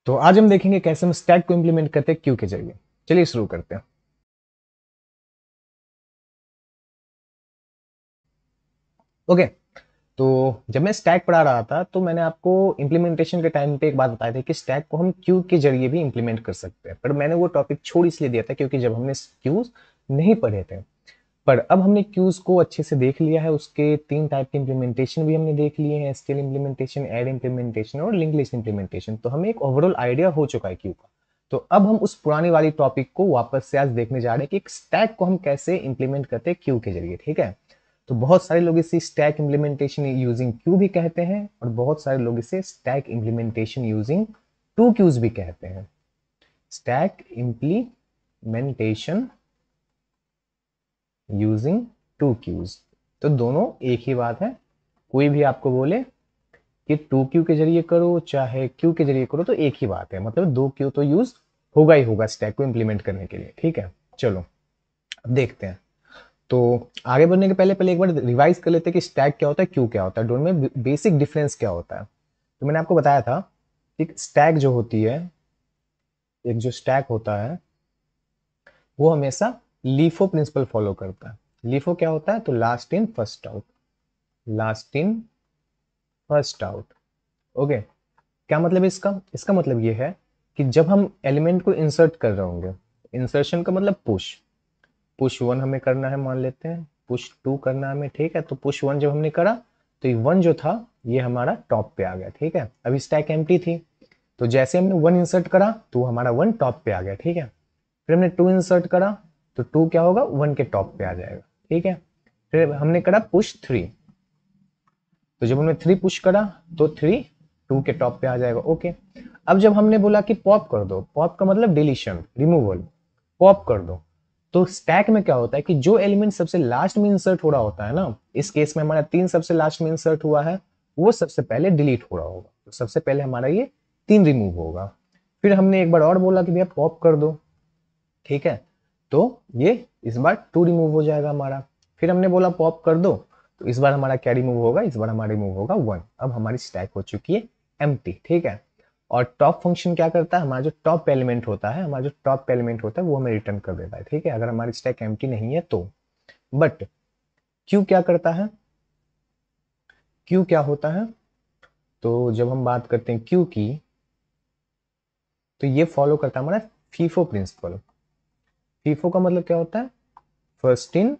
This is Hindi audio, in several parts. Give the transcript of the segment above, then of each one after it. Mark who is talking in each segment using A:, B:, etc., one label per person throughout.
A: तो आज हम देखेंगे कैसे हम स्टैक को इंप्लीमेंट करते हैं क्यू के जरिए। चलिए शुरू करते हैं। ओके, तो जब मैं स्टैक पढ़ा रहा था तो मैंने आपको इंप्लीमेंटेशन के टाइम पे एक बात बताई थी कि स्टैक को हम क्यू के जरिए भी इंप्लीमेंट कर सकते हैं, पर मैंने वो टॉपिक छोड़ इसलिए दिया था क्योंकि जब हमने क्यूज नहीं पढ़े थे। पर अब हमने क्यूज को अच्छे से देख लिया है, उसके 3 टाइप के इंप्लीमेंटेशन भी हमने देख लिए हैं, एसक्यूएल इंप्लीमेंटेशन, एड इंप्लीमेंटेशन और लिंक लिस्ट इंप्लीमेंटेशन। तो हमें एक ओवरऑल आइडिया हो चुका है क्यू का। तो अब हम उस पुरानी वाली टॉपिक को वापस से आज देखने जा रहे हैं कि एक स्टैक को हम कैसे इंप्लीमेंट करते हैं क्यू के जरिए। ठीक है, तो बहुत सारे लोग इसे स्टैक इंप्लीमेंटेशन यूजिंग क्यू भी कहते हैं और बहुत सारे लोग इसे stack implementation using two queues भी कहते हैं। Stack implementation using two queues, तो दोनों एक ही बात है। कोई भी आपको बोले कि टू क्यू के जरिए करो चाहे क्यू के जरिए करो तो एक ही बात है, मतलब दो क्यू तो यूज होगा ही होगा स्टैक को इंप्लीमेंट करने के लिए। ठीक है, चलो अब देखते हैं। तो आगे बढ़ने के पहले पहले एक बार रिवाइज कर लेते हैं कि स्टैक क्या होता है, क्यू क्या होता है, दोनों में बेसिक डिफरेंस क्या होता है। तो मैंने आपको बताया था कि स्टैक जो होती है, एक जो स्टैक होता है वो हमेशा लीफो प्रिंसिपल फॉलो करता है। लीफो क्या होता है, तो last in first out, last in first out. Okay, क्या मतलब इसका, इसका मतलब ये है कि जब हम एलिमेंट को इंसर्ट कर रहे होंगे, इंसर्शन का मतलब पुश, पुश वन हमें करना है, मान लेते हैं पुश टू करना है हमें। ठीक है, तो पुश वन जब हमने करा तो ये वन जो था ये हमारा टॉप पे आ गया। ठीक है, अभी स्टैक एम्प्टी थी, तो जैसे हमने वन इंसर्ट करा तो हमारा वन टॉप पे आ गया। ठीक है, फिर हमने टू इंसर्ट करा तो टू क्या होगा, वन के टॉप पे आ जाएगा। ठीक है, फिर हमने करा पुश थ्री, तो जब हमने थ्री पुश करा तो थ्री टू के टॉप पे आ जाएगा। ओके, अब जब हमने बोला कि पॉप कर दो, पॉप का मतलब डिलीशन, रिमूवल, पॉप कर दो, तो स्टैक में क्या होता है कि जो एलिमेंट सबसे लास्ट में इंसर्ट हो रहा होता है ना, इस केस में हमारा तीन सबसे लास्ट में इंसर्ट हुआ है, वो सबसे पहले डिलीट हो रहा होगा, तो सबसे पहले हमारा ये तीन रिमूव होगा। फिर हमने एक बार और बोला कि भैया पॉप कर दो, ठीक है, तो ये इस बार टू रिमूव हो जाएगा हमारा। फिर हमने बोला पॉप कर दो, तो इस बार हमारा क्या रिमूव होगा, इस बार हमारा रिमूव होगा वन। अब हमारी स्टैक हो चुकी है एम्प्टी। ठीक है, और टॉप फंक्शन क्या करता है, हमारा जो टॉप एलिमेंट होता है, हमारा जो टॉप एलिमेंट होता है वो हमें रिटर्न कर देता है। ठीक है, अगर हमारी स्टैक एम्प्टी नहीं है तो। बट क्यू क्या करता है, क्यू क्या होता है, तो जब हम बात करते हैं क्यू की, तो ये फॉलो करता है हमारा फीफो प्रिंसिपल। फीफो का मतलब क्या होता है, first in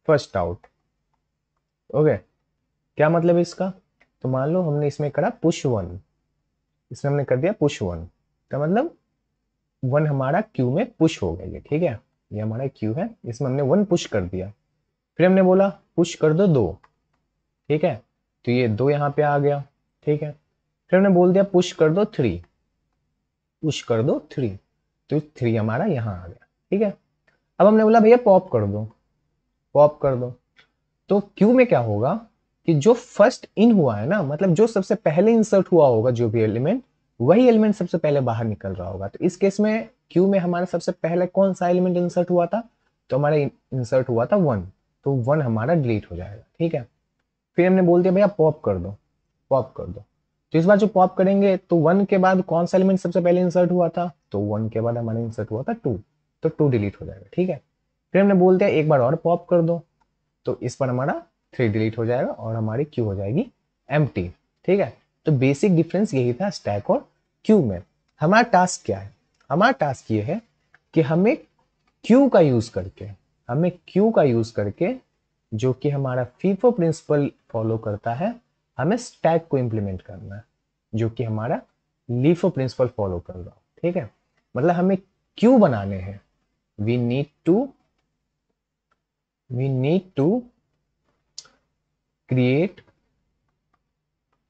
A: first out. Okay, क्या मतलब है इसका, तो मान लो हमने इसमें करा पुश वन, इसमें हमने कर दिया पुश वन, तो मतलब वन हमारा क्यू में पुश हो गया ये। ठीक है, ये हमारा क्यू है, इसमें हमने वन पुश कर दिया। फिर हमने बोला पुश कर दो दो, ठीक है, तो ये दो यहाँ पे आ गया। ठीक है, फिर हमने बोल दिया पुश कर दो थ्री, पुश कर दो थ्री, तो थ्री हमारा यहाँ आ गया। ठीक है, अब हमने बोला भैया पॉप कर दो, पॉप कर दो, तो क्यू में क्या होगा कि जो फर्स्ट इन हुआ है ना, मतलब जो सबसे पहले इंसर्ट हुआ होगा जो भी एलिमेंट, वही एलिमेंट सबसे पहले बाहर निकल रहा होगा। तो इस केस में क्यू में हमारा सबसे पहले कौन सा एलिमेंट इंसर्ट हुआ था, तो हमारा इंसर्ट हुआ था वन, तो वन हमारा डिलीट हो जाएगा। ठीक है, फिर हमने बोल दिया भैया पॉप कर दो, पॉप कर दो, तो इस बार जो पॉप करेंगे तो वन के बाद कौन सा एलिमेंट सबसे पहले इंसर्ट हुआ था, तो वन के बाद हमारा इंसर्ट हुआ था टू, तो टू डिलीट हो जाएगा। ठीक है, फिर हमने बोल दिया एक बार और पॉप कर दो, तो इस पर हमारा थ्री डिलीट हो जाएगा और हमारी क्यू हो जाएगी एम्प्टी। ठीक है, तो बेसिक डिफरेंस यही था स्टैक और क्यू में। हमारा टास्क क्या है, हमारा टास्क ये है कि हमें क्यू का यूज करके, हमें क्यू का यूज करके, जो कि हमारा फीफो प्रिंसिपल फॉलो करता है, हमें स्टैक को इंप्लीमेंट करना है जो कि हमारा लीफो प्रिंसिपल फॉलो कर रहा हो। ठीक है, मतलब हमें क्यू बनाने हैं, we need to, we need to create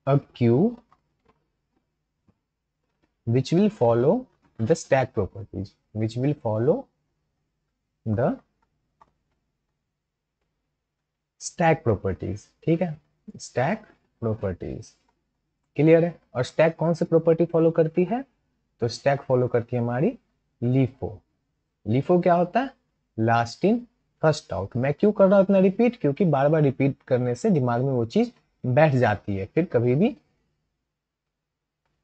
A: a queue which will follow the stack properties, which will follow the stack properties। ठीक है, stack properties क्लियर है। और स्टैक कौन सी प्रॉपर्टी फॉलो करती है, तो स्टैक फॉलो करती है हमारी लीफो। लीफो क्या होता है, लास्ट इन फर्स्ट आउट। मैं क्यों कर रहा हूं इतना रिपीट, क्योंकि बार बार रिपीट करने से दिमाग में वो चीज बैठ जाती है, फिर कभी भी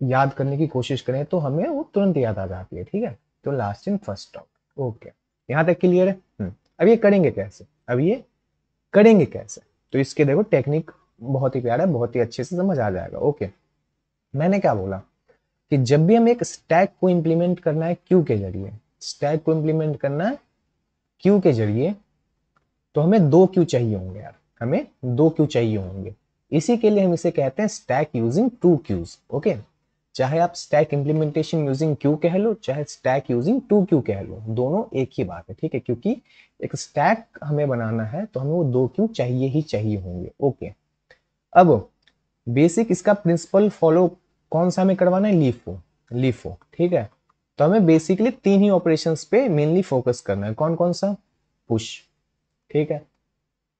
A: याद करने की कोशिश करें तो हमें वो तुरंत याद आ जाती है, ठीक है। तो last in first out, okay, यहाँ तक क्लियर है। अब ये करेंगे कैसे, अब ये करेंगे कैसे, तो इसके देखो टेक्निक बहुत ही प्यारा है, बहुत ही अच्छे से समझ आ जाएगा। ओके, मैंने क्या बोला कि जब भी हम एक स्टैक को इंप्लीमेंट करना है क्यू के जरिए, स्टैक को इंप्लीमेंट करना है क्यू के जरिए, तो हमें दो क्यू चाहिए होंगे यार, हमें दो क्यू चाहिए होंगे। इसी के लिए हम इसे कहते हैं stack using two queues. Okay, चाहे आप स्टैक इंप्लीमेंटेशन यूजिंग क्यू कह लो, चाहे स्टैक यूजिंग टू क्यू कह लो, दोनों एक ही बात है, ठीक है। क्योंकि एक स्टैक हमें बनाना है तो हमें वो दो क्यू चाहिए ही चाहिए होंगे। ओके, अब बेसिक इसका प्रिंसिपल फॉलो कौन सा हमें करवाना है, लीफो, लीफो, ठीक है। तो हमें बेसिकली तीन ही ऑपरेशंस पे मेनली फोकस करना है। कौन कौन सा, पुश, ठीक है,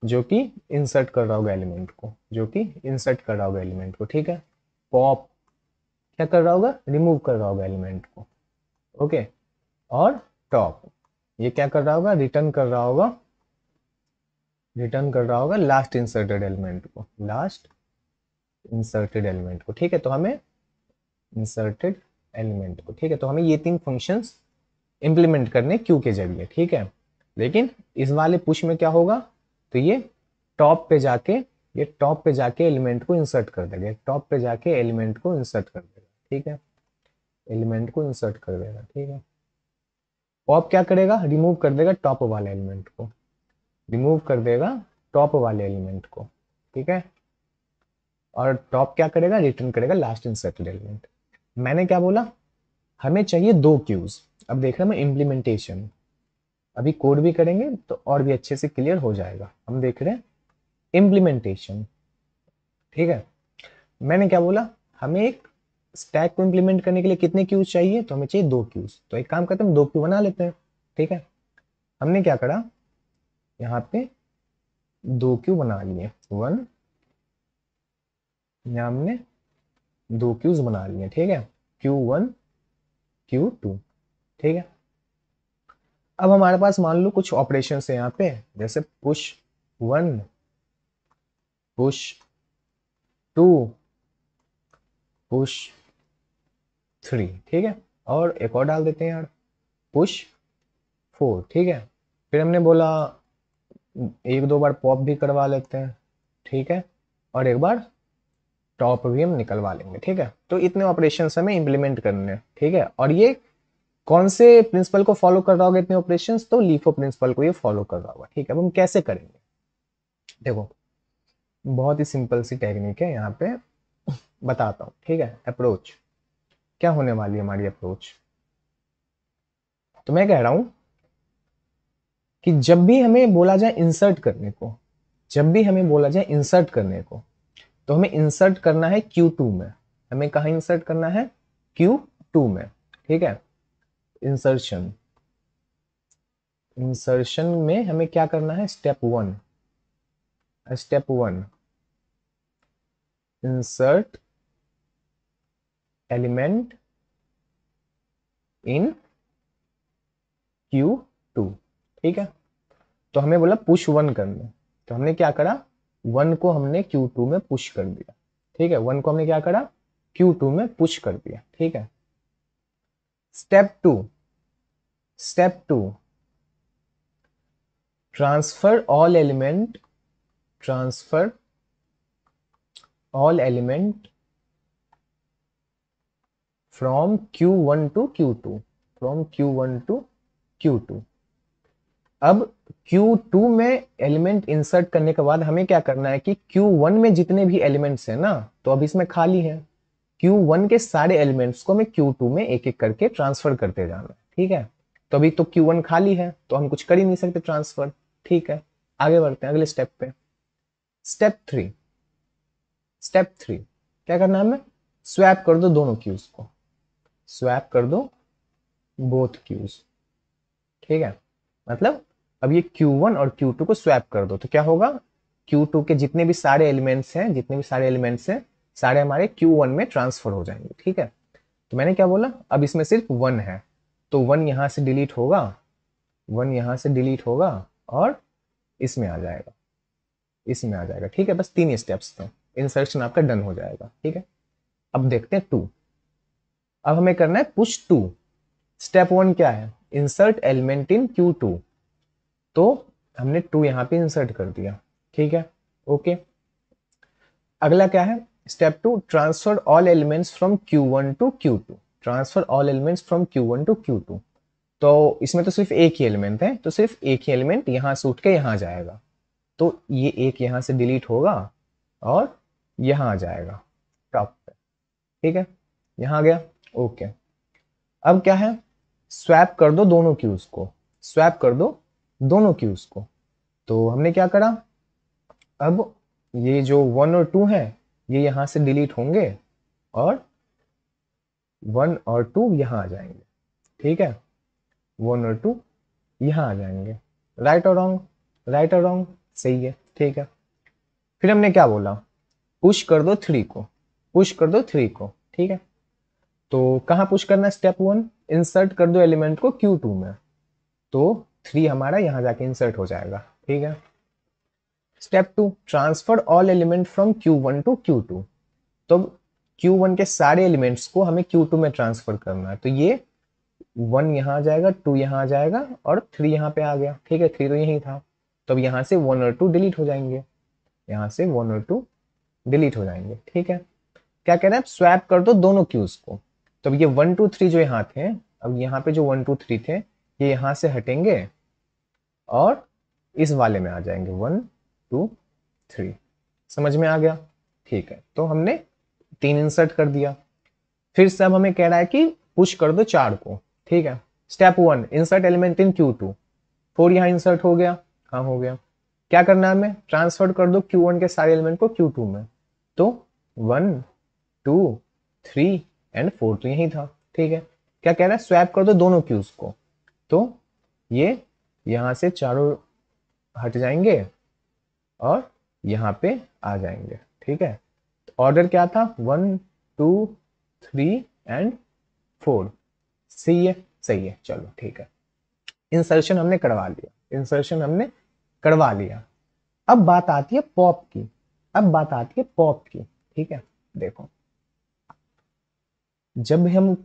A: जो कि इंसर्ट कर रहा होगा एलिमेंट को, जो कि इंसर्ट कर रहा होगा एलिमेंट को, ठीक है। पॉप क्या कर रहा होगा, रिमूव कर रहा होगा एलिमेंट को, ओके। और टॉप ये क्या कर रहा होगा, रिटर्न कर रहा होगा, रिटर्न कर रहा होगा लास्ट इंसर्टेड एलिमेंट को, लास्ट इंसर्टेड एलिमेंट को, ठीक है। तो हमें इंसर्टेड एलिमेंट को, ठीक है, तो हमें ये तीन फंक्शंस इंप्लीमेंट करने क्यू के जरिए, ठीक है। लेकिन इस वाले पुश में क्या होगा, तो ये टॉप पे जाके, ये टॉप पे जाके एलिमेंट को इंसर्ट कर देगा, टॉप पे जाके एलिमेंट को इंसर्ट कर देगा, ठीक है, एलिमेंट को इंसर्ट कर देगा, ठीक है। पॉप क्या करेगा, रिमूव कर देगा टॉप वाले एलिमेंट को, रिमूव कर देगा टॉप वाले एलिमेंट को, ठीक है। और टॉप क्या करेगा, रिटर्न करेगा लास्ट इंसर्टेड एलिमेंट। मैंने क्या बोला, हमें चाहिए दो क्यूज। अब देख रहे हैं मैं इम्प्लीमेंटेशन, अभी कोड भी करेंगे तो और भी अच्छे से क्लियर हो जाएगा। हम देख रहे हैं इम्प्लीमेंटेशन, ठीक है। मैंने क्या बोला, हमें एक स्टैक को इंप्लीमेंट करने के लिए कितने क्यूज चाहिए, तो हमें चाहिए दो क्यूज। तो एक काम करते हैं, हम दो क्यू बना लेते हैं, ठीक है। हमने क्या करा, यहाँ पे दो क्यू बना लिए, वन, यहाँ हमने दो क्यूज बना लिए, ठीक है, क्यू वन, क्यू टू, ठीक है। अब हमारे पास मान लो कुछ ऑपरेशन है यहाँ पे, जैसे push one, push two, push three, ठीक है। और एक और डाल देते हैं यार, पुश फोर, ठीक है। फिर हमने बोला एक दो बार पॉप भी करवा लेते हैं, ठीक है, और एक बार टॉप भी हम निकलवा लेंगे, ठीक है। तो इतने ऑपरेशंस हमें इंप्लीमेंट करने हैं, ठीक है। और ये कौन से प्रिंसिपल को फॉलो कर रहा होगा इतने ऑपरेशंस, तो लीफो प्रिंसिपल को ये फॉलो कर रहा होगा, ठीक है। अब हम कैसे करेंगे, देखो बहुत ही सिंपल सी टेक्निक है यहाँ पे, बताता हूँ, ठीक है। अप्रोच क्या होने वाली है हमारी अप्रोच, तो मैं कह रहा हूं कि जब भी हमें बोला जाए इंसर्ट करने को, जब भी हमें बोला जाए इंसर्ट करने को, तो हमें इंसर्ट करना है Q2 में। हमें कहा इंसर्ट करना है, Q2 में, ठीक है। इंसर्शन, इंसर्शन में हमें क्या करना है, step one, step one, insert element in Q2, ठीक है। तो हमें बोला पुश वन करना, तो हमने क्या करा, वन को हमने Q2 में पुश कर दिया, ठीक है। वन को हमने क्या करा, Q2 में पुश कर दिया, ठीक है। Step two, step two, transfer all element, transfer all element from Q1 to Q2, from Q1 to Q2। अब Q2 में एलिमेंट इंसर्ट करने के बाद हमें क्या करना है कि Q1 में जितने भी एलिमेंट्स हैं ना, तो अब इसमें खाली है, Q1 के सारे एलिमेंट्स को हमें Q2 में एक एक करके ट्रांसफर करते जाना है, ठीक है। तो अभी तो Q1 खाली है तो हम कुछ कर ही नहीं सकते ट्रांसफर, ठीक है। आगे बढ़ते हैं अगले स्टेप पे, स्टेप थ्री, स्टेप थ्री क्या करना है हमें, स्वैप कर दो दोनों क्यूज को, स्वैप कर दो बोथ क्यूज, ठीक है। मतलब अब ये Q1 और Q2 को स्वैप कर दो, तो क्या होगा, Q2 के जितने भी सारे एलिमेंट्स हैं, जितने भी सारे एलिमेंट्स हैं, सारे हमारे Q1 में ट्रांसफर हो जाएंगे, ठीक है। तो मैंने क्या बोला, अब इसमें सिर्फ वन है, तो वन यहां से डिलीट होगा, वन यहां से डिलीट होगा और इसमें आ जाएगा, इसमें आ जाएगा, ठीक है। बस तीन स्टेप्स थे, इंसर्शन आपका डन हो जाएगा, ठीक है। अब देखते हैं टू, अब हमें करना है पुश 2। स्टेप 1 क्या है, इंसर्ट एलिमेंट इन Q2। तो हमने 2 यहाँ पे इंसर्ट कर दिया, ठीक है, ओके। अगला क्या है, step 2, transfer all elements from Q1 to Q2। Transfer all elements from Q1 to Q2। तो इसमें तो सिर्फ एक ही एलिमेंट है, तो सिर्फ एक ही एलिमेंट यहाँ से उठ के यहाँ जाएगा, तो ये एक यहाँ से डिलीट होगा और यहाँ आ जाएगा टॉप पे, ठीक है, यहाँ आ गया, ओके। अब क्या है, स्वैप कर दो दोनों क्यूज को, स्वैप कर दो दोनों क्यूज को। तो हमने क्या करा, अब ये जो 1 और 2 है ये यहां से डिलीट होंगे और 1 और 2 यहां आ जाएंगे, ठीक है, 1 और 2 यहां आ जाएंगे। राइट और रॉन्ग, राइट और रॉन्ग, सही है, ठीक है। फिर हमने क्या बोला, पुश कर दो 3 को, पुश कर दो 3 को, ठीक है। तो कहां पुश करना है, स्टेप 1, इंसर्ट कर दो एलिमेंट को Q2 में, तो 3 हमारा यहां जाके इंसर्ट हो जाएगा, ठीक है। Step 2, transfer all element from Q1 to Q2। तो Q1 के सारे एलिमेंट्स को हमें Q2 में ट्रांसफर करना है, तो ये 1 यहाँ आ जाएगा, 2 यहाँ आ जाएगा और 3 यहाँ पे आ गया, ठीक है, 3 तो यही था। तो अब यहाँ से 1 और 2 डिलीट हो जाएंगे, यहाँ से 1 और 2 डिलीट हो जाएंगे, ठीक है। क्या कह रहे हैं, स्वैप कर दो दोनों क्यूज को। तो अब ये 1 2 3 जो यहाँ थे, अब यहाँ पे जो 1 2 3 थे ये यहाँ से हटेंगे और इस वाले में आ जाएंगे 1 2 3। समझ में आ गया, ठीक है। तो हमने 3 इंसर्ट कर दिया। फिर से अब हमें कह रहा है कि पुश कर दो 4 को, ठीक है। Step 1, insert element in Q2। 4 यहाँ इंसर्ट हो गया, हाँ हो गया। क्या करना है हमें, ट्रांसफर कर दो Q1 के सारे एलिमेंट को Q2 में। तो 1 2 3 एंड 4 तो यही था, ठीक है। क्या कह रहा है, स्वैप कर दो दोनों क्यूज को। तो ये यहां से चारों हट जाएंगे और यहाँ पे आ जाएंगे, ठीक है। ऑर्डर क्या था, 1 2 3 एंड 4, सही है, सही है, चलो ठीक है। इंसर्शन हमने करवा लिया, इंसर्शन हमने करवा लिया। अब बात आती है पॉप की, अब बात आती है पॉप की, ठीक है। देखो, जब हम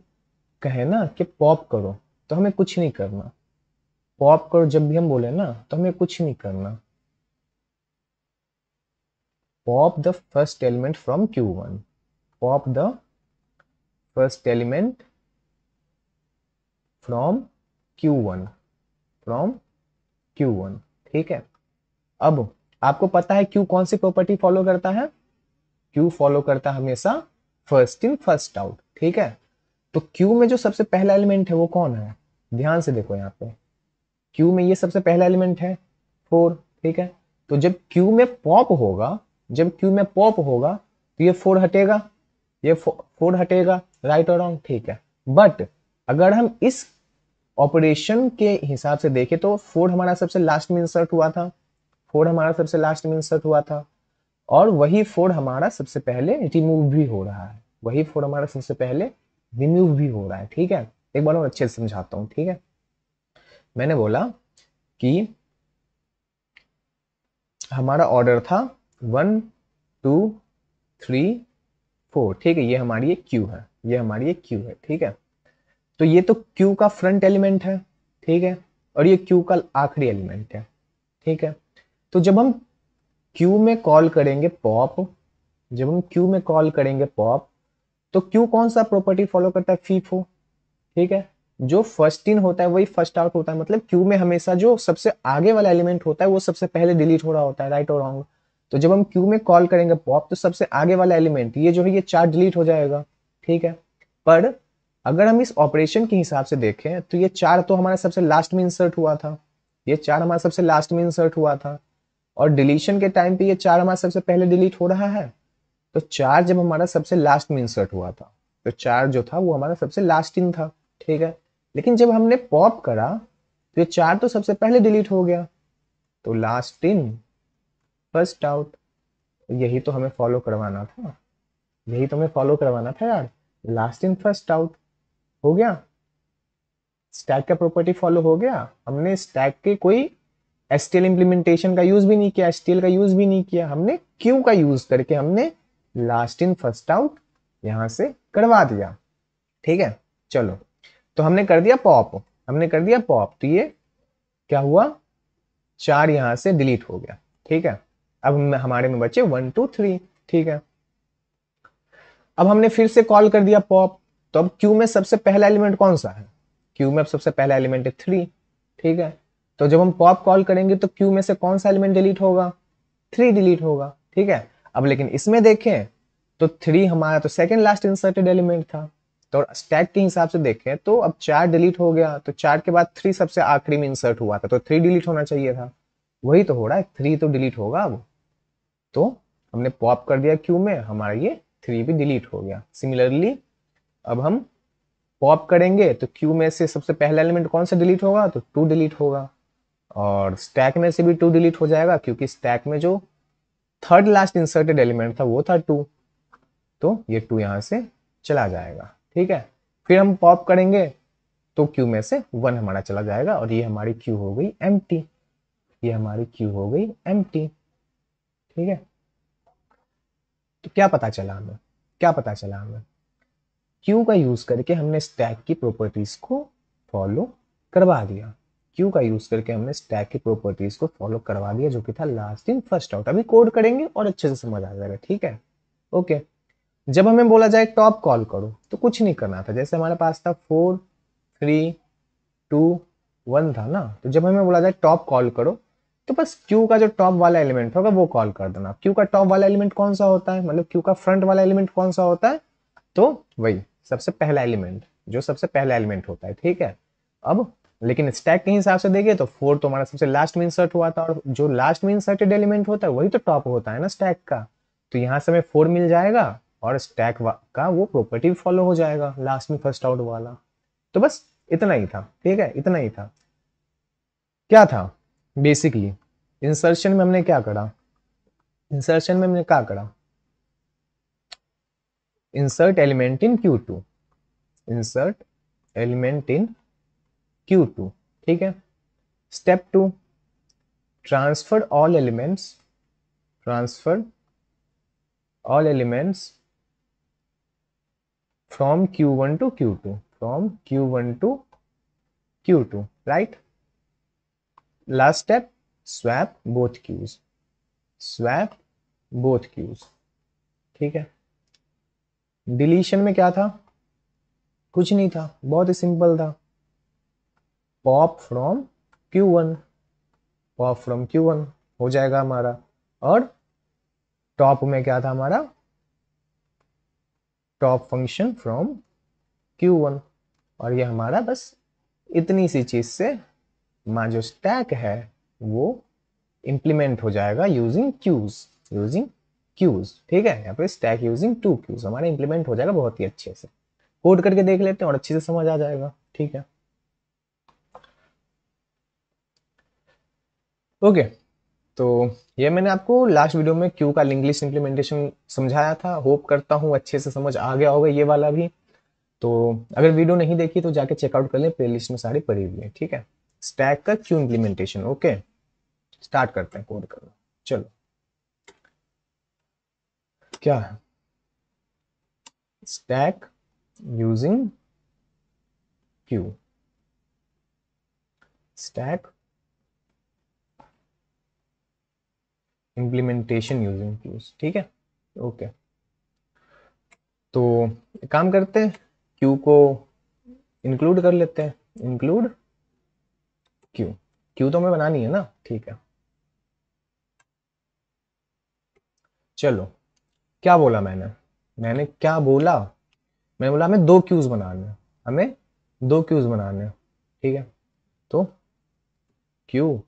A: कहें ना कि पॉप करो तो हमें कुछ नहीं करना, पॉप करो जब भी हम बोले ना तो हमें कुछ नहीं करना। Pop the first element from Q1, pop the first element from Q1, from Q1, ठीक है। अब आपको पता है Q कौन सी प्रॉपर्टी फॉलो करता है, Q फॉलो करता है हमेशा फर्स्ट इन फर्स्ट आउट, ठीक है। तो Q में जो सबसे पहला एलिमेंट है वो कौन है, ध्यान से देखो यहाँ पे, Q में ये सबसे पहला एलिमेंट है 4, ठीक है। तो जब Q में पॉप होगा, जब Q में पॉप होगा तो ये 4 हटेगा, ये 4 हटेगा, राइट और रॉन्ग, ठीक है। बट अगर हम इस ऑपरेशन के हिसाब से देखें तो 4 हमारा सबसे लास्ट में इंसर्ट हुआ था, 4 हमारा सबसे लास्ट में इंसर्ट हुआ था, और वही 4 हमारा सबसे पहले रिमूव भी हो रहा है, वही 4 हमारा सबसे पहले रिमूव भी हो रहा है, ठीक है। एक बार और अच्छे से समझाता हूं, ठीक है। मैंने बोला कि हमारा ऑर्डर था 1 2 3 4, ठीक है, ये हमारी एक क्यू है, ये हमारी एक क्यू है, ठीक है। तो ये तो क्यू का फ्रंट एलिमेंट है, ठीक है, और ये क्यू का आखिरी एलिमेंट है, ठीक है। तो जब हम क्यू में कॉल करेंगे पॉप, जब हम क्यू में कॉल करेंगे पॉप, तो क्यू कौन सा प्रॉपर्टी फॉलो करता है, फीफो, ठीक है। जो फर्स्ट इन होता है वही फर्स्ट आउट होता है, मतलब क्यू में हमेशा जो सबसे आगे वाला एलिमेंट होता है वो सबसे पहले डिलीट हो रहा होता है, राइट और रॉन्ग। तो जब हम क्यू में कॉल करेंगे पॉप तो सबसे आगे वाला एलिमेंट ये जो है ये 4 डिलीट हो जाएगा, ठीक है। पर अगर हम इस ऑपरेशन के हिसाब से देखें तो ये 4 तो हमारा सबसे लास्ट में इंसर्ट हुआ था, ये 4 हमारा सबसे लास्ट में इंसर्ट हुआ था, और डिलीशन के टाइम पे ये 4 हमारा सबसे पहले डिलीट हो रहा है। तो 4 जब हमारा सबसे लास्ट में इंसर्ट हुआ था तो 4 जो था वो हमारा सबसे लास्ट इन था, ठीक है। लेकिन जब हमने पॉप करा तो ये 4 तो सबसे पहले डिलीट हो गया, तो लास्ट इन फर्स्ट आउट, यही तो हमें फॉलो करवाना था, यही तो हमें फॉलो करवाना था यार, लास्ट इन फर्स्ट आउट हो गया, स्टैक का प्रॉपर्टी फॉलो हो गया। हमने स्टैक के कोई एसटीएल इंप्लीमेंटेशन का यूज भी नहीं किया, एसटीएल का यूज भी नहीं किया, हमने क्यू का यूज करके हमने लास्ट इन फर्स्ट आउट यहां से करवा दिया, ठीक है। चलो, तो हमने कर दिया पॉप, हमने कर दिया पॉप, तो ये क्या हुआ, 4 यहां से डिलीट हो गया। ठीक है, अब हमारे में बचे 1 2 3। ठीक है, अब हमने फिर से कॉल कर दिया पॉप, तो अब क्यू में सबसे पहला एलिमेंट कौन सा है, क्यू में अब सबसे पहला एलिमेंट है 3। ठीक है, तो जब हम पॉप कॉल करेंगे तो क्यू में से कौन सा एलिमेंट डिलीट होगा, 3 डिलीट होगा। ठीक है, अब लेकिन इसमें देखें तो 3 हमारा तो सेकंड लास्ट इंसर्टेड एलिमेंट था, तो स्टैक के हिसाब से देखें तो अब 4 डिलीट हो गया, तो 4 के बाद 3 सबसे आखिरी में इंसर्ट हुआ था, तो 3 डिलीट होना चाहिए था, वही तो हो रहा है, 3 तो डिलीट होगा अब। तो हमने पॉप कर दिया क्यू में, हमारा ये 3 भी डिलीट हो गया। सिमिलरली अब हम पॉप करेंगे तो क्यू में से सबसे पहला एलिमेंट कौन सा डिलीट होगा, तो 2 डिलीट होगा, और स्टैक में से भी 2 डिलीट हो जाएगा, क्योंकि स्टैक में जो थर्ड लास्ट इंसर्टेड एलिमेंट था वो था 2, तो ये 2 यहां से चला जाएगा। ठीक है, फिर हम पॉप करेंगे तो क्यू में से 1 हमारा चला जाएगा, और ये हमारी क्यू हो गई एम्प्टी, ये हमारी क्यू हो गई एम्प्टी। ठीक है, तो क्या पता चला हमें, क्या पता चला हमें, क्यू का यूज करके हमने स्टैक की प्रॉपर्टीज को फॉलो करवा दिया, क्यू का यूज करके हमने स्टैक की प्रॉपर्टीज को फॉलो करवा दिया, जो कि था लास्ट इन फर्स्ट आउट। अभी कोड करेंगे और अच्छे से समझ आ जाएगा। ठीक है, ओके। जब हमें बोला जाए टॉप कॉल करो तो कुछ नहीं करना था, जैसे हमारे पास था 4 3 2 1 था ना, तो जब हमें बोला जाए टॉप कॉल करो तो बस क्यू का जो टॉप वाला एलिमेंट होगा वो कॉल कर देना। क्यू का टॉप वाला एलिमेंट कौन सा होता है, मतलब क्यू का फ्रंट वाला एलिमेंट कौन सा होता है, तो वही सबसे पहला एलिमेंट, जो सबसे पहला एलिमेंट होता है। ठीक है, अब लेकिन स्टैक के हिसाब से देखे तो 4 तो हमारा सबसे लास्ट में इंसर्ट हुआ था, और जो लास्ट में इंसर्टेड एलिमेंट होता है वही तो टॉप होता है ना स्टैक का, तो यहां से हमें 4 मिल जाएगा, और स्टैक का वो प्रॉपर्टी फॉलो हो जाएगा लास्ट में फर्स्ट आउट वाला। तो बस इतना ही था। ठीक है, इतना ही था। क्या था बेसिकली, इंसर्शन में हमने क्या करा, इंसर्शन में हमने क्या करा, insert element in Q2, insert element in Q2। ठीक है, step 2, transfer all elements, transfer all elements from Q1 to Q2, from Q1 to Q2, right. Last step, swap both queues, swap both queues. ठीक है, डिलीशन में क्या था, कुछ नहीं था, बहुत ही सिंपल था, pop from Q1, pop from Q1 हो जाएगा हमारा, और टॉप में क्या था हमारा, टॉप फंक्शन फ्रॉम Q1, और ये हमारा बस इतनी सी चीज से हमारा जो स्टैक है वो इंप्लीमेंट हो जाएगा यूजिंग क्यूज, यूजिंग क्यूज। ठीक है, यहाँ पे स्टैक यूजिंग 2 क्यूज हमारा इंप्लीमेंट हो जाएगा बहुत ही अच्छे से। कोड करके देख लेते हैं और अच्छे से समझ आ जाएगा। ठीक है, ओके। तो ये मैंने आपको लास्ट वीडियो में क्यू का लिंक लिस्ट इंप्लीमेंटेशन समझाया था, होप करता हूँ अच्छे से समझ आ गया होगा ये वाला भी। तो अगर वीडियो नहीं देखी तो जाके चेकआउट कर लें, प्लेलिस्ट में सारी पड़ी हुई है। ठीक है, स्टैक का क्यू इंप्लीमेंटेशन। ओके, स्टार्ट करते हैं कोड करना। चलो, क्या है, stack using queue, stack implementation using queues. ठीक है, ओके। तो एक काम करते हैं, क्यू को इंक्लूड कर लेते हैं, इंक्लूड क्यू, क्यू तो हमें बनानी है ना। ठीक है, चलो, क्या बोला मैंने, मैंने क्या बोला, मैंने बोला हमें 2 क्यूज बनाने हैं, हमें 2 क्यूज बनाने हैं। ठीक है, तो क्यू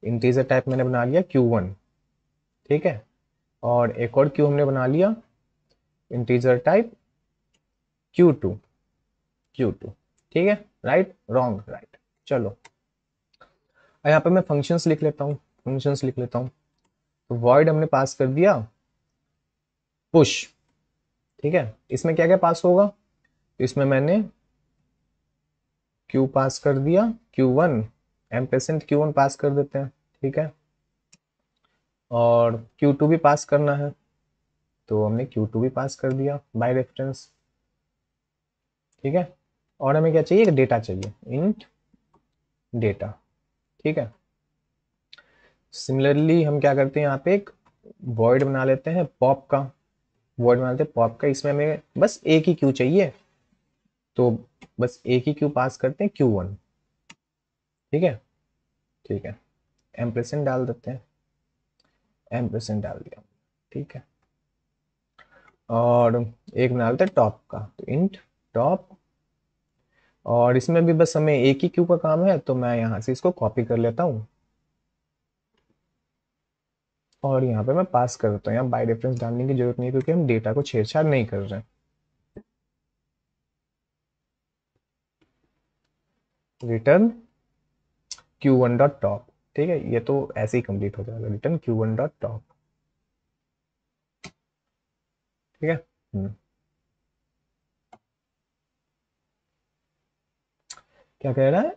A: इंटीजर टाइप मैंने बना लिया Q1। ठीक है, और एक और क्यू हमने बना लिया इंटीजर टाइप Q2, Q2। ठीक है, राइट रॉन्ग राइट। चलो, यहाँ पे मैं फंक्शंस लिख लेता हूँ, फंक्शंस लिख लेता हूँ। तो वॉइड हमने पास कर दिया पुश। ठीक है, इसमें क्या क्या पास होगा, इसमें मैंने क्यू पास कर दिया, Q1 एम्पेसेंट Q1 पास कर देते हैं। ठीक है, और Q2 भी पास करना है, तो हमने Q2 भी पास कर दिया बाय रेफरेंस। ठीक है। और हमें क्या चाहिए, डेटा चाहिए, इंट डेटा। ठीक है। सिमिलरली हम क्या करते हैं, यहाँ पे एक वॉइड बना लेते हैं पॉप का, वॉइड बना लेते हैं पॉप का। इसमें हमें बस एक ही क्यू चाहिए, तो बस एक ही क्यू पास करते हैं, Q1। ठीक है। ठीक है, एम्परसेंड डाल देते हैं, एम्परसेंड डाल दिया। ठीक है। और एक बना लेते हैं टॉप का, तो इंट टॉप। और इसमें भी बस हमें एक ही क्यू का काम है, तो मैं यहाँ से इसको कॉपी कर लेता हूँ और यहाँ पे मैं पास कर देता हूँ। यहाँ बाय रेफरेंस डालने की जरूरत नहीं है क्योंकि हम डेटा को छेड़छाड़ नहीं कर रहे हैं। Return Q1 dot top. ठीक है, ये तो ऐसे ही कंप्लीट हो जाएगा, रिटर्न Q1 डॉट टॉप। ठीक है। क्या कह रहा है,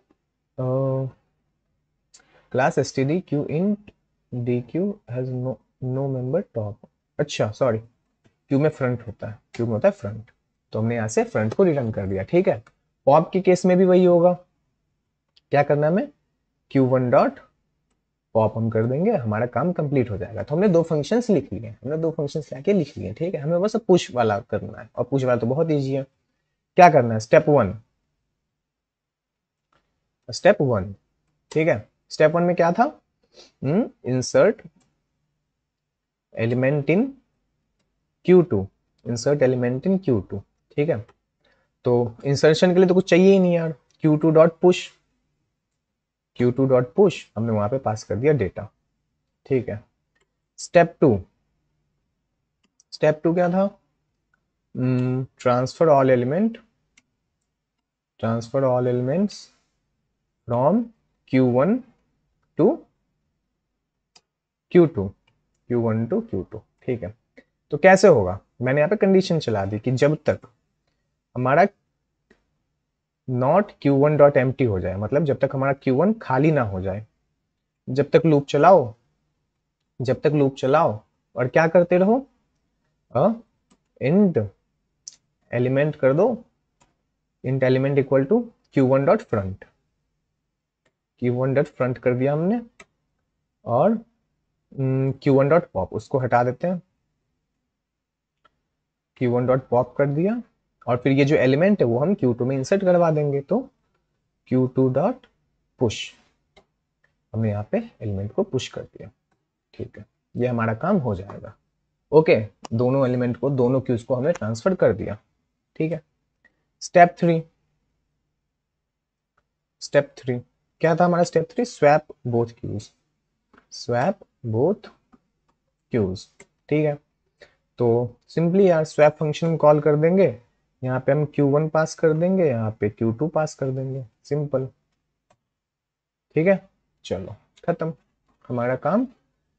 A: class std q int dq has no member top। अच्छा सॉरी, क्यू में फ्रंट होता है, क्यू में होता है फ्रंट, तो हमने यहाँ से फ्रंट को रिटर्न कर दिया। ठीक है। पॉप के केस में भी वही होगा, क्या करना है हमें, Q1 डॉट पॉप हम कर देंगे, हमारा काम कंप्लीट हो जाएगा। तो हमने दो फंक्शंस लिख लिए, हमने दो फंक्शंस लाके लिख लिए। ठीक है, हमें बस पुश वाला करना है, और पुश वाला तो बहुत ईजी है। क्या करना है, स्टेप वन, स्टेप वन। ठीक है, स्टेप वन में क्या था, insert element in Q2, insert element in Q2। ठीक है, तो इंसर्शन के लिए तो कुछ चाहिए ही नहीं यार, Q2 dot push, Q2 dot push, हमने वहां पे पास कर दिया डेटा। ठीक है। स्टेप टू, स्टेप टू क्या था, transfer all element, transfer all elements from Q1 to Q2, Q1 to Q2। ठीक है, तो कैसे होगा, मैंने यहाँ पे कंडीशन चला दी कि जब तक हमारा नॉट Q1 डॉट एम्प्टी हो जाए, मतलब जब तक हमारा Q1 खाली ना हो जाए, जब तक लूप चलाओ, जब तक लूप चलाओ और क्या करते रहो, इंट एलिमेंट कर दो, int element equal to Q1 dot front, Q1 dot front कर दिया हमने, और Q1 डॉट पॉप उसको हटा देते हैं, Q1 डॉट पॉप कर दिया, और फिर ये जो एलिमेंट है वो हम Q2 में इंसर्ट करवा देंगे, तो Q2 डॉट पुश, हमने यहाँ पे एलिमेंट को पुश कर दिया। ठीक है, ये हमारा काम हो जाएगा। ओके, दोनों एलिमेंट को, दोनों क्यूज को हमने ट्रांसफर कर दिया। ठीक है। स्टेप थ्री, स्टेप थ्री क्या था हमारा, step three swap both queues, swap both queues. ठीक है, तो सिंपली यार स्वैप फंक्शन कॉल कर देंगे, यहाँ पे हम Q1 पास कर देंगे, यहाँ पे Q2 पास कर देंगे, सिंपल। ठीक है, चलो खत्म, हमारा काम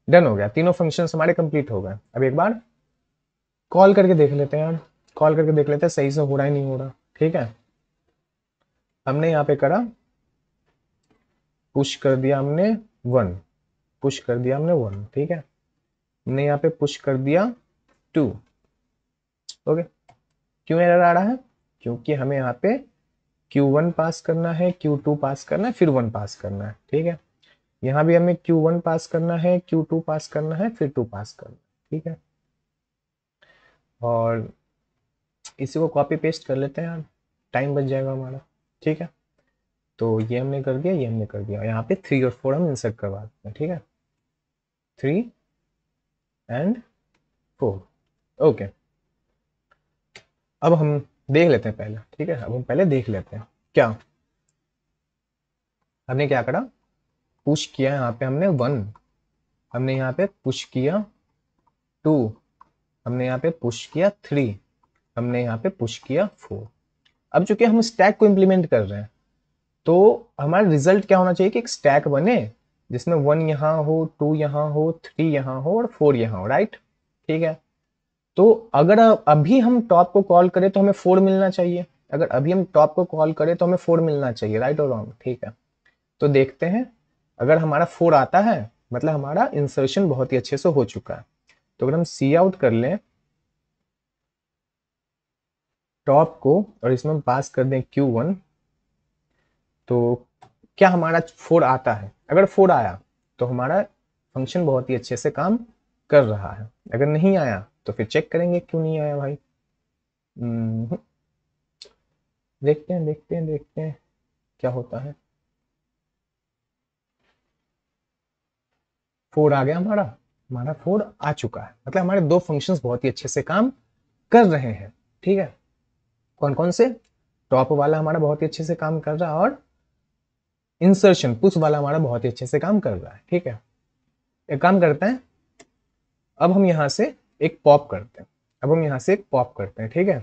A: डन हो गया, तीनों फंक्शंस हमारे कंप्लीट हो गए। अब एक बार कॉल करके देख लेते हैं यार, कॉल करके देख लेते हैं सही से हो रहा है नहीं हो रहा। ठीक है, हमने यहाँ पे करा, पुश कर दिया हमने 1, पुश कर दिया हमने 1। ठीक है, हमने यहाँ पे पुश कर दिया 2। ओके, क्यों एरर आ रहा है, क्योंकि हमें यहाँ पे Q1 पास करना है, Q2 पास करना है, फिर 1 पास करना है। ठीक है, यहाँ भी हमें Q1 पास करना है, Q2 पास करना है, फिर 2 पास करना है। ठीक है, और इसी को कॉपी पेस्ट कर लेते हैं यार, टाइम बच जाएगा हमारा। ठीक है, तो ये हमने कर दिया, ये हमने कर दिया, यहाँ पे 3 और 4 हम इंसर्ट करवा देते हैं। ठीक है, 3 एंड 4। ओके, अब हम देख लेते हैं पहले। ठीक है, अब हम पहले देख लेते हैं क्या हमने क्या करा, पुश किया यहाँ पे हमने 1, हमने यहाँ पे पुश किया 2, हमने यहाँ पे पुश किया 3, हमने यहाँ पे पुश किया 4। अब चूंकि हम स्टैक को इंप्लीमेंट कर रहे हैं, तो हमारा रिजल्ट क्या होना चाहिए कि एक स्टैक बने जिसमें 1 यहाँ हो, 2 यहाँ हो, 3 यहाँ हो और 4 यहाँ हो, राइट। ठीक है, तो अगर अभी हम टॉप को कॉल करें तो हमें 4 मिलना चाहिए, अगर अभी हम टॉप को कॉल करें तो हमें 4 मिलना चाहिए, राइट और रॉन्ग। ठीक है, तो देखते हैं, अगर हमारा 4 आता है मतलब हमारा इंसर्शन बहुत ही अच्छे से हो चुका है। तो अगर हम सी आउट कर लें, टॉप को और इसमें हम पास कर दें Q1, तो क्या हमारा 4 आता है? अगर 4 आया तो हमारा फंक्शन बहुत ही अच्छे से काम कर रहा है। अगर नहीं आया तो फिर चेक करेंगे क्यों नहीं आया भाई। देखते हैं देखते हैं देखते हैं क्या होता है। 4 आ गया हमारा, हमारा 4 आ चुका है, मतलब हमारे दो फंक्शंस बहुत ही अच्छे से काम कर रहे हैं। ठीक है, कौन कौन से? टॉप वाला हमारा बहुत ही अच्छे से काम कर रहा है और इंसर्शन पुश वाला हमारा बहुत ही अच्छे से काम कर रहा है। ठीक है, एक काम करते हैं, अब हम यहाँ से एक पॉप करते हैं। अब हम यहाँ से एक पॉप करते हैं। ठीक है,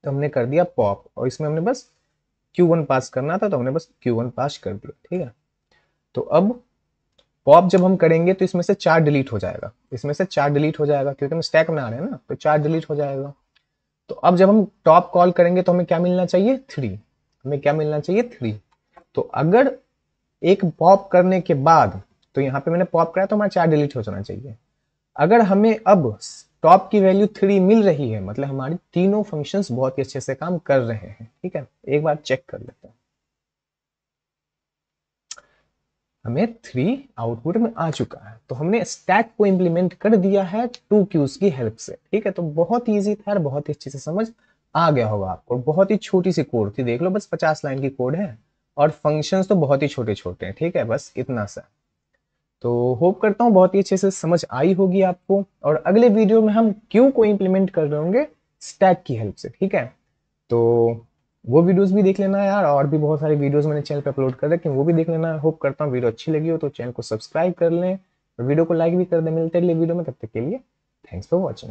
A: तो हमने कर दिया पॉप और इसमें हमने बस Q1 पास करना था, तो हमने बस Q1 पास कर दिया। ठीक है, तो अब पॉप जब हम करेंगे तो इसमें से 4 डिलीट हो जाएगा, इसमें से 4 डिलीट हो जाएगा क्योंकि हम स्टैक बना रहे हैं ना, तो 4 डिलीट हो जाएगा। तो अब जब हम टॉप कॉल करेंगे तो हमें क्या मिलना चाहिए? 3। हमें क्या मिलना चाहिए? 3। तो अगर एक पॉप करने के बाद, तो यहाँ पे मैंने पॉप कराया तो हमारा 4 डिलीट हो जाना चाहिए। अगर हमें अब टॉप की वैल्यू 3 मिल रही है, मतलब हमारी तीनों फंक्शंस बहुत ही अच्छे से काम कर रहे हैं। ठीक है, एक बार चेक कर लेते हैं। हमें 3 आउटपुट में आ चुका है, तो हमने स्टैक को इंप्लीमेंट कर दिया है 2 क्यूज की हेल्प से। ठीक है, तो बहुत ईजी था और बहुत ही अच्छे से समझ आ गया होगा आपको। बहुत ही छोटी सी कोड थी, देख लो, बस 50 लाइन की कोड है और फंक्शंस तो बहुत ही छोटे छोटे हैं। ठीक है, बस इतना सा। तो होप करता हूँ बहुत ही अच्छे से समझ आई होगी आपको, और अगले वीडियो में हम क्यू को इंप्लीमेंट कर रहे होंगे स्टैक की हेल्प से। ठीक है, तो वो वीडियोस भी देख लेना यार, और भी बहुत सारे वीडियोस मैंने चैनल पे अपलोड कर रखे हैं, वो भी देख लेना। होप करता हूँ वीडियो अच्छी लगी हो तो चैनल को सब्सक्राइब कर लें और वीडियो को लाइक भी कर दें। मिलते हैं अगले वीडियो में, तब तक के लिए थैंक्स फॉर वॉचिंग।